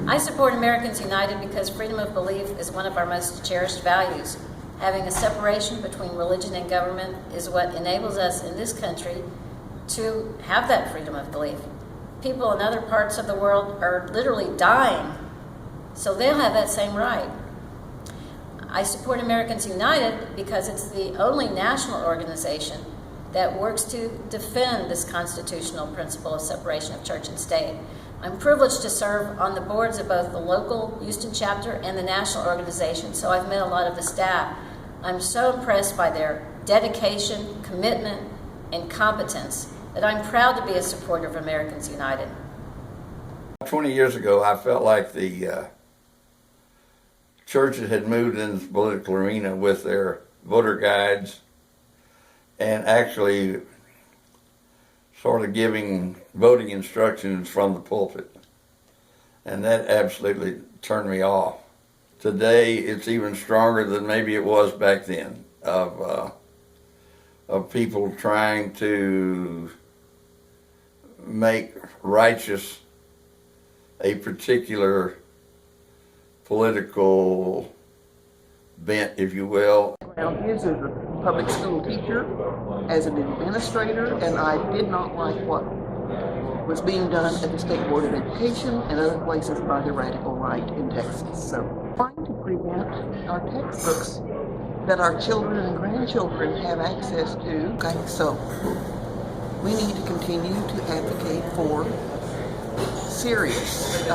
I support Americans United because freedom of belief is one of our most cherished values. Having a separation between religion and government is what enables us in this country to have that freedom of belief. People in other parts of the world are literally dying, so they'll have that same right. I support Americans United because it's the only national organization that works to defend this constitutional principle of separation of church and state. I'm privileged to serve on the boards of both the local Houston chapter and the national organization, so I've met a lot of the staff. I'm so impressed by their dedication, commitment, and competence that I'm proud to be a supporter of Americans United. 20 years ago, I felt like the churches had moved into the political arena with their voter guides and actually sort of giving voting instructions from the pulpit. And that absolutely turned me off. Today, it's even stronger than maybe it was back then, of people trying to make righteous a particular political bent, if you will. Around here as a public school teacher, as an administrator, and I did not like what was being done at the State Board of Education and other places by the radical right in Texas. So trying to prevent our textbooks that our children and grandchildren have access to. Okay, so we need to continue to advocate for serious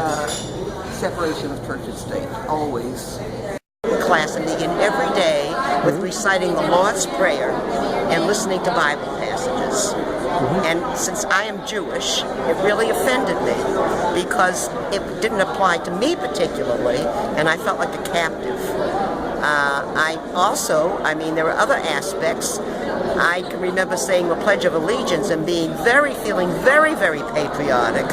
separation of church and state, always. Class and begin every day with reciting the Lord's Prayer and listening to Bible passages. And since I am Jewish, it really offended me because it didn't apply to me particularly, and I felt like a captive. There were other aspects. I can remember saying the Pledge of Allegiance and feeling very, very patriotic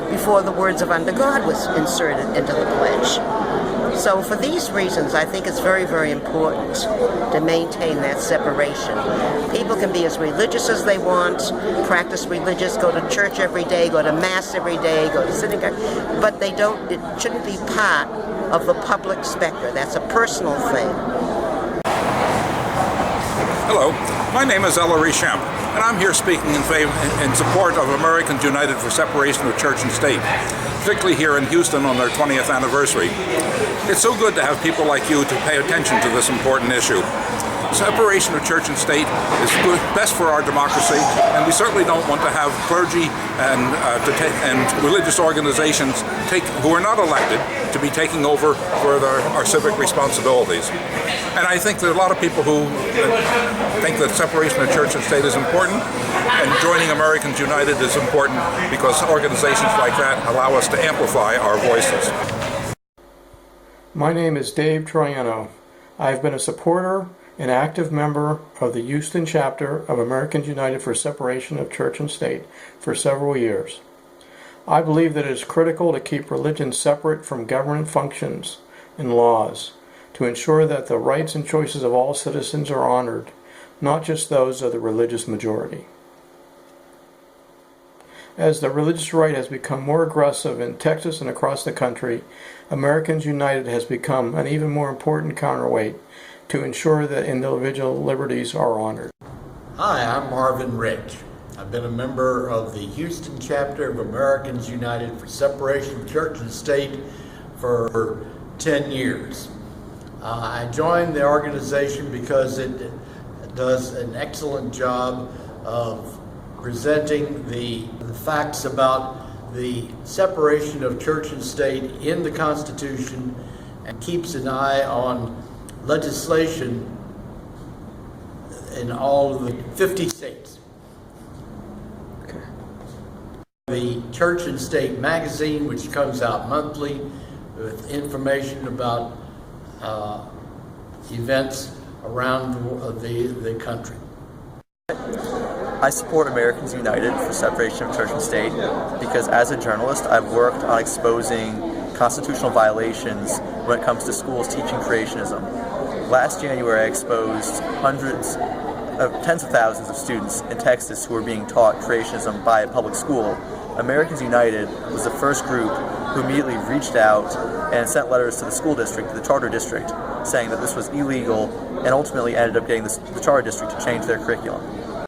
before the words of Under God was inserted into the pledge. So for these reasons, I think it's very, very important to maintain that separation. People can be as religious as they want, practice religious, go to church every day, go to Mass every day, go to synagogue, but it shouldn't be part of the public specter. That's a personal thing. Hello, my name is Ellery Shemp, and I'm here speaking in support of Americans United for Separation of Church and State, particularly here in Houston on their 20th anniversary. It's so good to have people like you to pay attention to this important issue. Separation of church and state is best for our democracy, and we certainly don't want to have clergy and religious organizations who are not elected to be taking over for our civic responsibilities. And I think there are a lot of people who think that separation of church and state is important, and joining Americans United is important because organizations like that allow us to amplify our voices. My name is Dave Troiano. I've been a supporter and active member of the Houston chapter of Americans United for Separation of Church and State for several years. I believe that it is critical to keep religion separate from government functions and laws to ensure that the rights and choices of all citizens are honored, not just those of the religious majority. As the religious right has become more aggressive in Texas and across the country, Americans United has become an even more important counterweight to ensure that individual liberties are honored. Hi, I'm Marvin Rich. I've been a member of the Houston chapter of Americans United for Separation of Church and State for 10 years. I joined the organization because it does an excellent job of presenting the facts about the separation of church and state in the Constitution and keeps an eye on legislation in all of the 50 states. Okay. The Church and State magazine, which comes out monthly with information about events around the country. I support Americans United for Separation of Church and State because as a journalist I've worked on exposing constitutional violations when it comes to schools teaching creationism. Last January I exposed tens of thousands of students in Texas who were being taught creationism by a public school Americans United was the first group who immediately reached out and sent letters to the school district, to the charter district, saying that this was illegal, and ultimately ended up getting the charter district to change their curriculum.